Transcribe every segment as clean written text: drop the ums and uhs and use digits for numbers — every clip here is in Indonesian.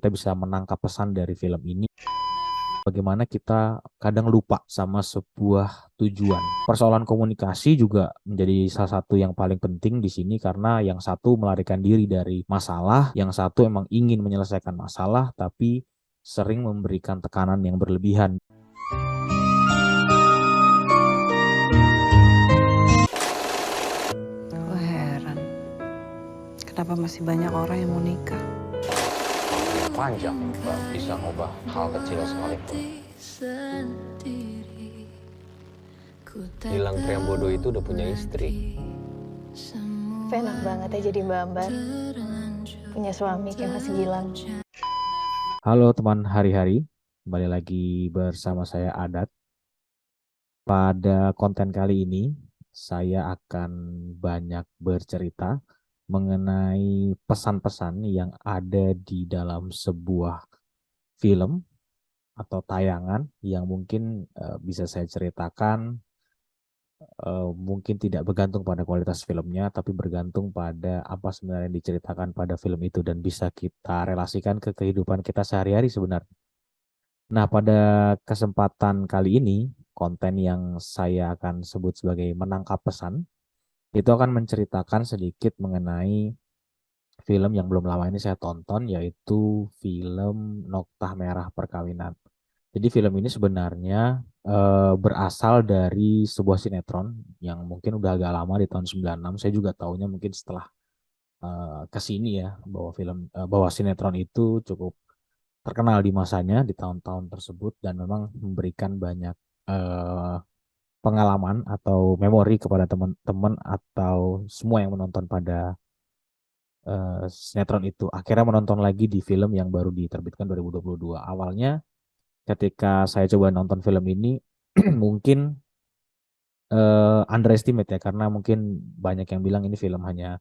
kita bisa menangkap pesan dari film ini. Bagaimana kita kadang lupa sama sebuah tujuan. Persoalan komunikasi juga menjadi salah satu yang paling penting di sini karena yang satu melarikan diri dari masalah, yang satu emang ingin menyelesaikan masalah tapi sering memberikan tekanan yang berlebihan. Gue heran, kenapa masih banyak orang yang mau nikah? Waktunya panjang, Mbak bisa ngubah hal kecil sekalipun. Gilang Priambodo itu udah punya istri. Enak banget ya jadi Mbak Ambar. Punya suami kayak Mas Gilang. Halo teman hari-hari, kembali lagi bersama saya Adat. Pada konten kali ini, saya akan banyak bercerita mengenai pesan-pesan yang ada di dalam sebuah film atau tayangan yang mungkin bisa saya ceritakan, mungkin tidak bergantung pada kualitas filmnya, tapi bergantung pada apa sebenarnya yang diceritakan pada film itu dan bisa kita relasikan ke kehidupan kita sehari-hari sebenarnya. Nah, pada kesempatan kali ini, konten yang saya akan sebut sebagai menangkap pesan, itu akan menceritakan sedikit mengenai film yang belum lama ini saya tonton, yaitu film Noktah Merah Perkawinan. Jadi film ini sebenarnya berasal dari sebuah sinetron yang mungkin udah agak lama di tahun 96. Saya juga tahunya mungkin setelah ke sini ya, bahwa sinetron itu cukup terkenal di masanya di tahun-tahun tersebut dan memang memberikan banyak eh, pengalaman atau memori kepada teman-teman atau semua yang menonton pada sinetron itu. Akhirnya menonton lagi di film yang baru diterbitkan 2022. Awalnya ketika saya coba nonton film ini mungkin underestimate ya karena mungkin banyak yang bilang ini film hanya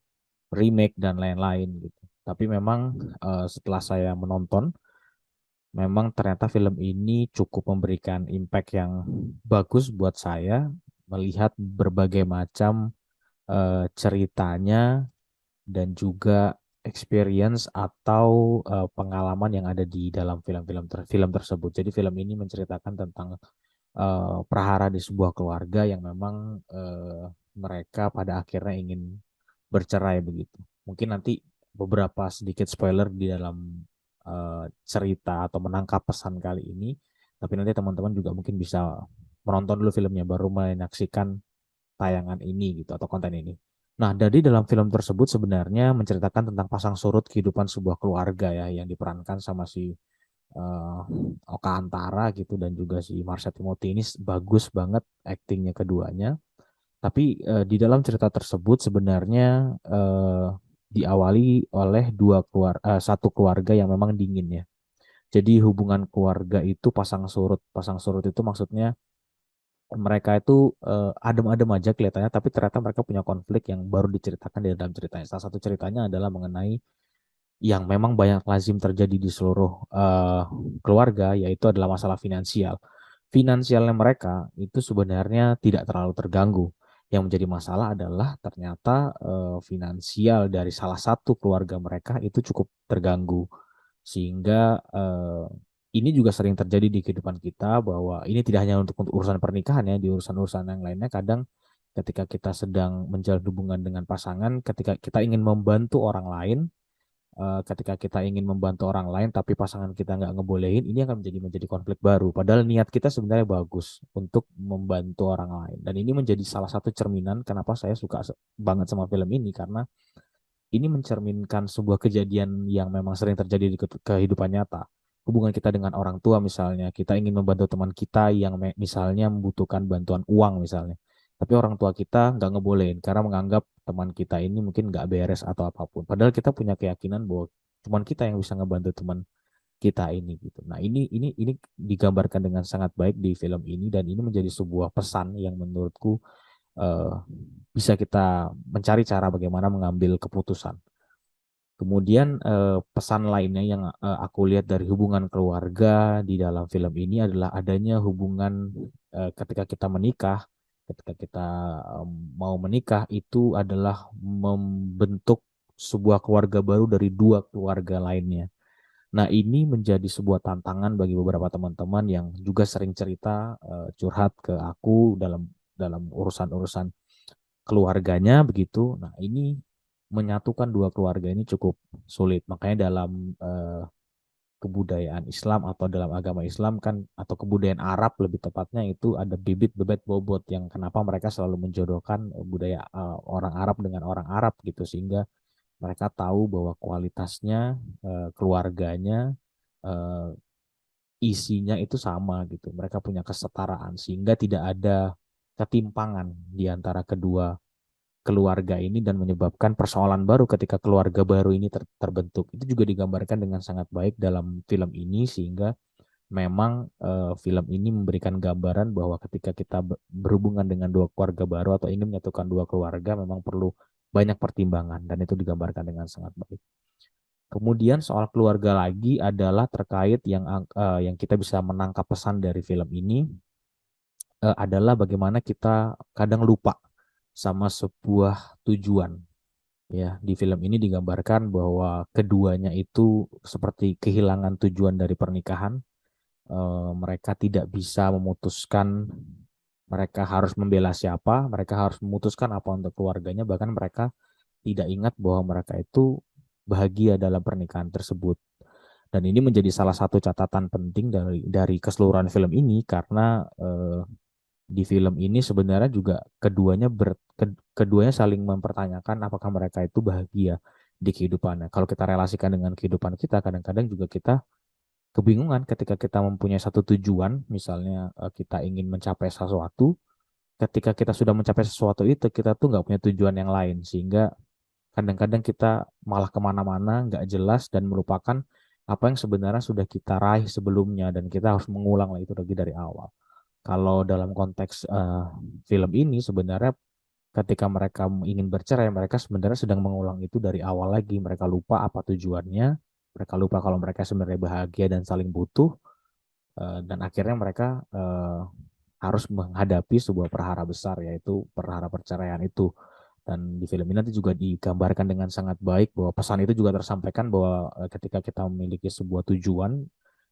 remake dan lain-lain gitu. Tapi memang setelah saya menonton memang ternyata film ini cukup memberikan impact yang bagus buat saya melihat berbagai macam ceritanya dan juga experience atau pengalaman yang ada di dalam film tersebut. Jadi film ini menceritakan tentang prahara di sebuah keluarga yang memang mereka pada akhirnya ingin bercerai begitu. Mungkin nanti beberapa sedikit spoiler di dalam cerita atau menangkap pesan kali ini. Tapi nanti teman-teman juga mungkin bisa menonton dulu filmnya baru menyaksikan tayangan ini gitu atau konten ini. Nah, dari dalam film tersebut sebenarnya menceritakan tentang pasang surut kehidupan sebuah keluarga ya yang diperankan sama si eh, Oka Antara gitu dan juga si Marsha Timothy ini bagus banget aktingnya keduanya. Tapi di dalam cerita tersebut sebenarnya diawali oleh satu keluarga yang memang dingin ya. Jadi hubungan keluarga itu pasang surut. Pasang surut itu maksudnya mereka itu adem-adem aja kelihatannya, tapi ternyata mereka punya konflik yang baru diceritakan di dalam ceritanya. Salah satu ceritanya adalah mengenai yang memang banyak lazim terjadi di seluruh keluarga, yaitu adalah masalah finansial. Finansialnya mereka itu sebenarnya tidak terlalu terganggu. Yang menjadi masalah adalah ternyata finansial dari salah satu keluarga mereka itu cukup terganggu. Sehingga ini juga sering terjadi di kehidupan kita bahwa ini tidak hanya untuk urusan pernikahan ya, di urusan-urusan yang lainnya kadang ketika kita sedang menjalin hubungan dengan pasangan, ketika kita ingin membantu orang lain, ketika kita ingin membantu orang lain tapi pasangan kita nggak ngebolehin, ini akan menjadi konflik baru. Padahal niat kita sebenarnya bagus untuk membantu orang lain. Dan ini menjadi salah satu cerminan kenapa saya suka banget sama film ini karena ini mencerminkan sebuah kejadian yang memang sering terjadi di kehidupan nyata. Hubungan kita dengan orang tua misalnya, kita ingin membantu teman kita yang misalnya membutuhkan bantuan uang misalnya. Tapi orang tua kita nggak ngebolehin karena menganggap teman kita ini mungkin nggak beres atau apapun. Padahal kita punya keyakinan bahwa teman kita yang bisa ngebantu teman kita ini gitu. Nah, ini digambarkan dengan sangat baik di film ini dan ini menjadi sebuah pesan yang menurutku eh, bisa kita mencari cara bagaimana mengambil keputusan. Kemudian pesan lainnya yang aku lihat dari hubungan keluarga di dalam film ini adalah adanya hubungan ketika kita menikah, ketika kita em, mau menikah itu adalah membentuk sebuah keluarga baru dari dua keluarga lainnya. Nah, ini menjadi sebuah tantangan bagi beberapa teman-teman yang juga sering cerita, curhat ke aku dalam dalam urusan-urusan keluarganya begitu. Nah, ini menyatukan dua keluarga ini cukup sulit. Makanya dalam kebudayaan Islam atau dalam agama Islam kan, atau kebudayaan Arab lebih tepatnya, itu ada bibit bebet bobot yang kenapa mereka selalu menjodohkan budaya orang Arab dengan orang Arab gitu, sehingga mereka tahu bahwa kualitasnya, keluarganya, eh, isinya itu sama gitu. Mereka punya kesetaraan sehingga tidak ada ketimpangan di antara kedua keluarga ini dan menyebabkan persoalan baru ketika keluarga baru ini terbentuk. Itu juga digambarkan dengan sangat baik dalam film ini, sehingga memang film ini memberikan gambaran bahwa ketika kita berhubungan dengan dua keluarga baru atau ingin menyatukan dua keluarga, memang perlu banyak pertimbangan, dan itu digambarkan dengan sangat baik. Kemudian soal keluarga lagi adalah terkait yang kita bisa menangkap pesan dari film ini, adalah bagaimana kita kadang lupa sama sebuah tujuan. Ya, di film ini digambarkan bahwa keduanya itu seperti kehilangan tujuan dari pernikahan. Mereka tidak bisa memutuskan mereka harus membela siapa, mereka harus memutuskan apa untuk keluarganya, bahkan mereka tidak ingat bahwa mereka itu bahagia dalam pernikahan tersebut. Dan ini menjadi salah satu catatan penting dari keseluruhan film ini, karena di film ini sebenarnya juga keduanya saling mempertanyakan apakah mereka itu bahagia di kehidupannya. Kalau kita relasikan dengan kehidupan kita, kadang-kadang juga kita kebingungan ketika kita mempunyai satu tujuan, misalnya kita ingin mencapai sesuatu. Ketika kita sudah mencapai sesuatu itu, kita tuh nggak punya tujuan yang lain, sehingga kadang-kadang kita malah kemana-mana, nggak jelas, dan melupakan apa yang sebenarnya sudah kita raih sebelumnya, dan kita harus mengulang itu lagi dari awal. Kalau dalam konteks film ini, sebenarnya ketika mereka ingin bercerai, mereka sebenarnya sedang mengulang itu dari awal lagi. Mereka lupa apa tujuannya, mereka lupa kalau mereka sebenarnya bahagia dan saling butuh, dan akhirnya mereka harus menghadapi sebuah perhara besar, yaitu perhara perceraian itu. Dan di film ini nanti juga digambarkan dengan sangat baik bahwa pesan itu juga tersampaikan bahwa ketika kita memiliki sebuah tujuan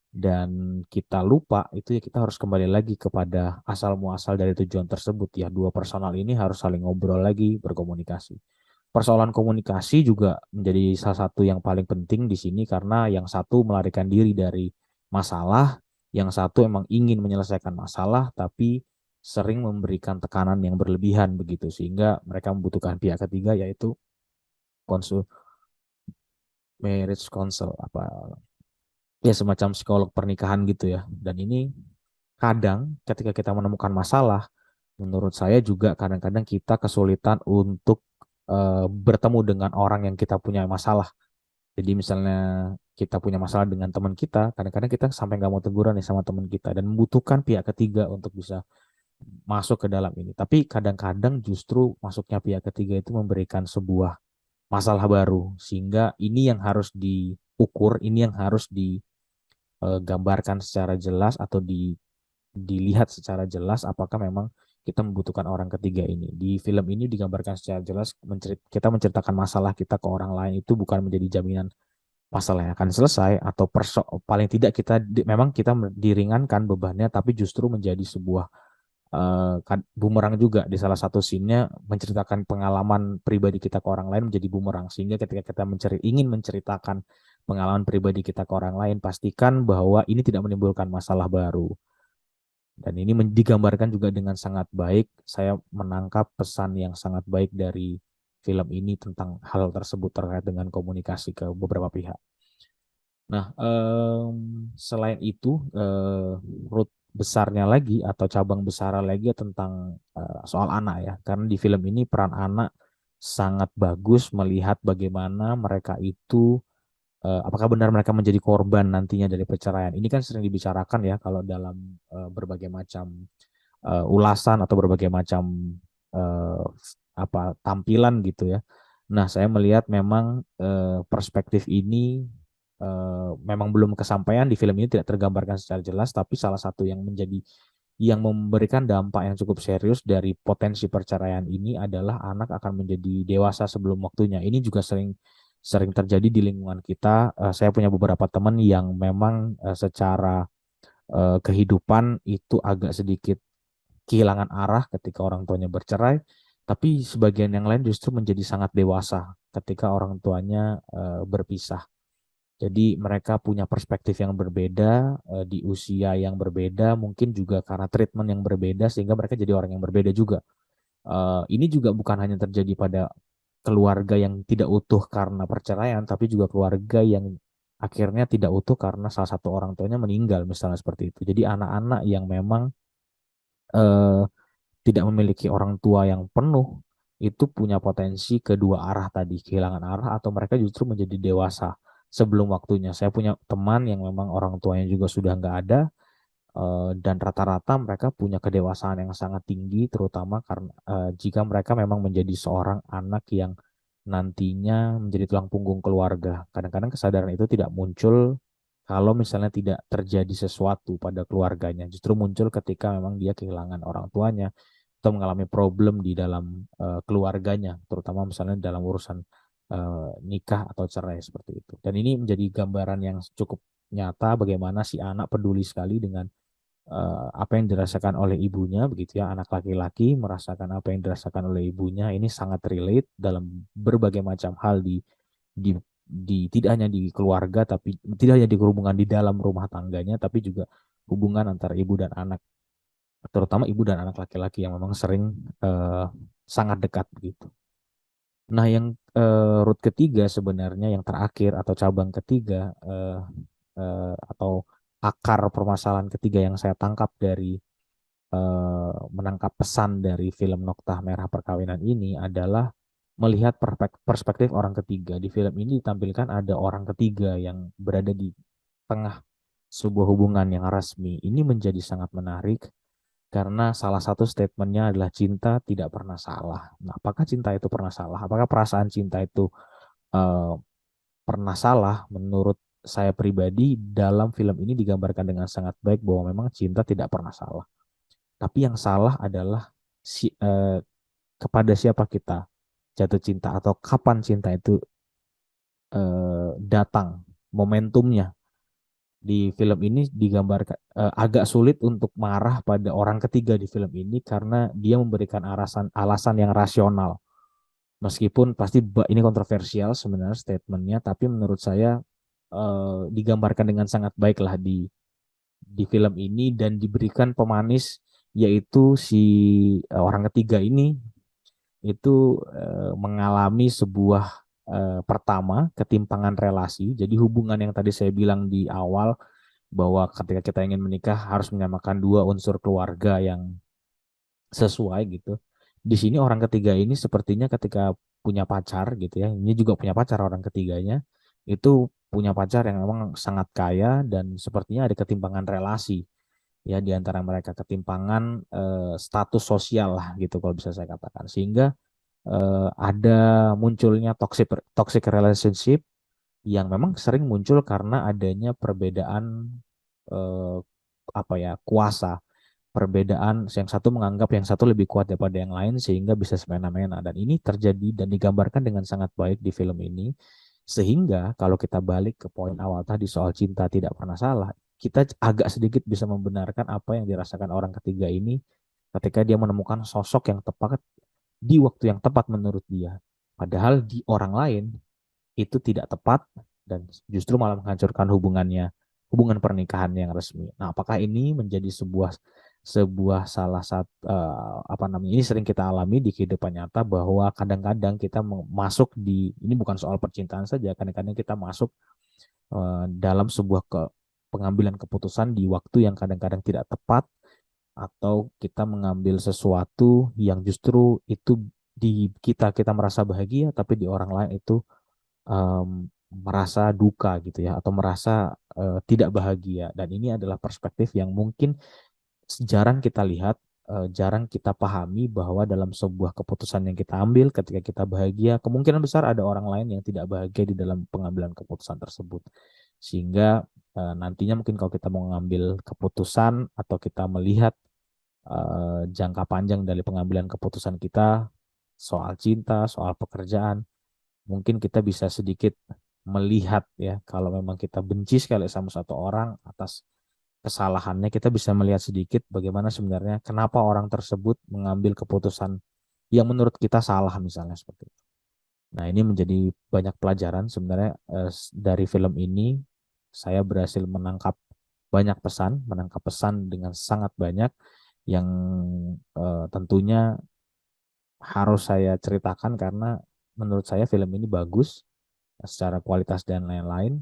dan kita lupa itu, ya kita harus kembali lagi kepada asal muasal dari tujuan tersebut. Ya, dua personal ini harus saling ngobrol lagi, berkomunikasi. Persoalan komunikasi juga menjadi salah satu yang paling penting di sini, karena yang satu melarikan diri dari masalah, yang satu emang ingin menyelesaikan masalah tapi sering memberikan tekanan yang berlebihan begitu, sehingga mereka membutuhkan pihak ketiga, yaitu konsul marriage counsel, apa ya, semacam psikolog pernikahan gitu ya. Dan ini kadang ketika kita menemukan masalah, menurut saya juga kadang-kadang kita kesulitan untuk bertemu dengan orang yang kita punya masalah. Jadi misalnya kita punya masalah dengan teman kita, kadang-kadang kita sampai nggak mau teguran nih sama teman kita, dan membutuhkan pihak ketiga untuk bisa masuk ke dalam ini. Tapi kadang-kadang justru masuknya pihak ketiga itu memberikan sebuah masalah baru, sehingga ini yang harus diukur, ini yang harus digambarkan secara jelas, atau dilihat secara jelas apakah memang kita membutuhkan orang ketiga ini. Di film ini digambarkan secara jelas, kita menceritakan masalah kita ke orang lain itu bukan menjadi jaminan masalah yang akan selesai, atau paling tidak memang kita diringankan bebannya, tapi justru menjadi sebuah bumerang juga. Di salah satu scene-nya menceritakan pengalaman pribadi kita ke orang lain menjadi bumerang, sehingga ketika kita ingin menceritakan pengalaman pribadi kita ke orang lain, pastikan bahwa ini tidak menimbulkan masalah baru. Dan ini digambarkan juga dengan sangat baik. Saya menangkap pesan yang sangat baik dari film ini tentang hal tersebut terkait dengan komunikasi ke beberapa pihak. Nah, selain itu, root besarnya lagi atau cabang besar lagi tentang soal anak ya. Karena di film ini peran anak sangat bagus, melihat bagaimana mereka itu, apakah benar mereka menjadi korban nantinya dari perceraian. Ini kan sering dibicarakan ya kalau dalam berbagai macam ulasan atau berbagai macam uh, tampilan gitu ya. Nah, saya melihat memang perspektif ini memang belum kesampaian di film ini, tidak tergambarkan secara jelas, tapi salah satu yang memberikan dampak yang cukup serius dari potensi perceraian ini adalah anak akan menjadi dewasa sebelum waktunya. Ini juga sering terjadi di lingkungan kita. Saya punya beberapa teman yang memang secara kehidupan itu agak sedikit kehilangan arah ketika orang tuanya bercerai, tapi sebagian yang lain justru menjadi sangat dewasa ketika orang tuanya berpisah. Jadi mereka punya perspektif yang berbeda, di usia yang berbeda, mungkin juga karena treatment yang berbeda sehingga mereka jadi orang yang berbeda juga. Ini juga bukan hanya terjadi pada keluarga yang tidak utuh karena perceraian, tapi juga keluarga yang akhirnya tidak utuh karena salah satu orang tuanya meninggal, misalnya seperti itu. Jadi anak-anak yang memang eh, tidak memiliki orang tua yang penuh itu punya potensi kedua arah tadi, kehilangan arah atau mereka justru menjadi dewasa sebelum waktunya. Saya punya teman yang memang orang tuanya juga sudah nggak ada, dan rata-rata mereka punya kedewasaan yang sangat tinggi, terutama karena jika mereka memang menjadi seorang anak yang nantinya menjadi tulang punggung keluarga. Kadang-kadang kesadaran itu tidak muncul kalau misalnya tidak terjadi sesuatu pada keluarganya, justru muncul ketika memang dia kehilangan orang tuanya atau mengalami problem di dalam keluarganya, terutama misalnya dalam urusan nikah atau cerai seperti itu. Dan ini menjadi gambaran yang cukup nyata bagaimana si anak peduli sekali dengan apa yang dirasakan oleh ibunya, begitu ya. Anak laki-laki merasakan apa yang dirasakan oleh ibunya. Ini sangat relate dalam berbagai macam hal di tidak hanya di keluarga, tapi tidak hanya di hubungan di dalam rumah tangganya, tapi juga hubungan antara ibu dan anak, terutama ibu dan anak laki-laki yang memang sering eh, sangat dekat begitu. Nah, yang root ketiga sebenarnya yang terakhir atau cabang ketiga, atau akar permasalahan ketiga yang saya tangkap dari menangkap pesan dari film Noktah Merah Perkawinan ini adalah melihat perspektif orang ketiga. Di film ini ditampilkan ada orang ketiga yang berada di tengah sebuah hubungan yang resmi. Ini menjadi sangat menarik karena salah satu statementnya adalah cinta tidak pernah salah. Nah, apakah cinta itu pernah salah? Apakah perasaan cinta itu eh, pernah salah? Menurut saya pribadi, dalam film ini digambarkan dengan sangat baik bahwa memang cinta tidak pernah salah. Tapi yang salah adalah kepada siapa kita jatuh cinta atau kapan cinta itu datang, momentumnya. Di film ini digambarkan agak sulit untuk marah pada orang ketiga di film ini karena dia memberikan alasan yang rasional. Meskipun pasti ini kontroversial sebenarnya statementnya, tapi menurut saya digambarkan dengan sangat baik lah di film ini dan diberikan pemanis, yaitu si orang ketiga ini itu mengalami sebuah pertama ketimpangan relasi. Jadi hubungan yang tadi saya bilang di awal bahwa ketika kita ingin menikah harus menyamakan dua unsur keluarga yang sesuai gitu. Di sini orang ketiga ini sepertinya ketika punya pacar gitu ya, ini juga punya pacar orang ketiganya, itu punya pacar yang memang sangat kaya dan sepertinya ada ketimpangan relasi ya di antara mereka, ketimpangan status sosial lah gitu kalau bisa saya katakan, sehingga ada munculnya toxic relationship yang memang sering muncul karena adanya perbedaan eh, apa ya, kuasa, perbedaan yang satu menganggap yang satu lebih kuat daripada yang lain sehingga bisa semena-mena, dan ini terjadi dan digambarkan dengan sangat baik di film ini, sehingga kalau kita balik ke poin awal tadi soal cinta tidak pernah salah, kita agak sedikit bisa membenarkan apa yang dirasakan orang ketiga ini ketika dia menemukan sosok yang tepat di waktu yang tepat menurut dia. Padahal di orang lain itu tidak tepat dan justru malah menghancurkan hubungan pernikahan yang resmi. Nah, apakah ini menjadi sebuah sebuah salah satu apa namanya, ini sering kita alami di kehidupan nyata bahwa kadang-kadang kita masuk di, ini bukan soal percintaan saja, kadang-kadang kita masuk dalam sebuah pengambilan keputusan di waktu yang kadang-kadang tidak tepat, atau kita mengambil sesuatu yang justru itu di kita merasa bahagia tapi di orang lain itu merasa duka gitu ya, atau merasa tidak bahagia, dan ini adalah perspektif yang mungkin jarang kita lihat, jarang kita pahami bahwa dalam sebuah keputusan yang kita ambil ketika kita bahagia, kemungkinan besar ada orang lain yang tidak bahagia di dalam pengambilan keputusan tersebut, sehingga nantinya mungkin kalau kita mau mengambil keputusan atau kita melihat jangka panjang dari pengambilan keputusan kita soal cinta, soal pekerjaan, mungkin kita bisa sedikit melihat ya, kalau memang kita benci sekali sama satu orang atas kesalahannya, kita bisa melihat sedikit bagaimana sebenarnya kenapa orang tersebut mengambil keputusan yang menurut kita salah misalnya seperti itu. Nah, ini menjadi banyak pelajaran sebenarnya dari film ini. Saya berhasil menangkap menangkap pesan dengan sangat banyak yang tentunya harus saya ceritakan karena menurut saya film ini bagus secara kualitas dan lain-lain,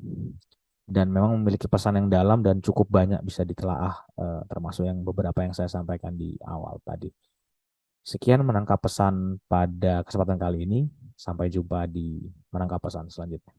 dan memang memiliki pesan yang dalam dan cukup banyak bisa ditelaah, termasuk yang beberapa yang saya sampaikan di awal tadi. Sekian menangkap pesan pada kesempatan kali ini. Sampai jumpa di menangkap pesan selanjutnya.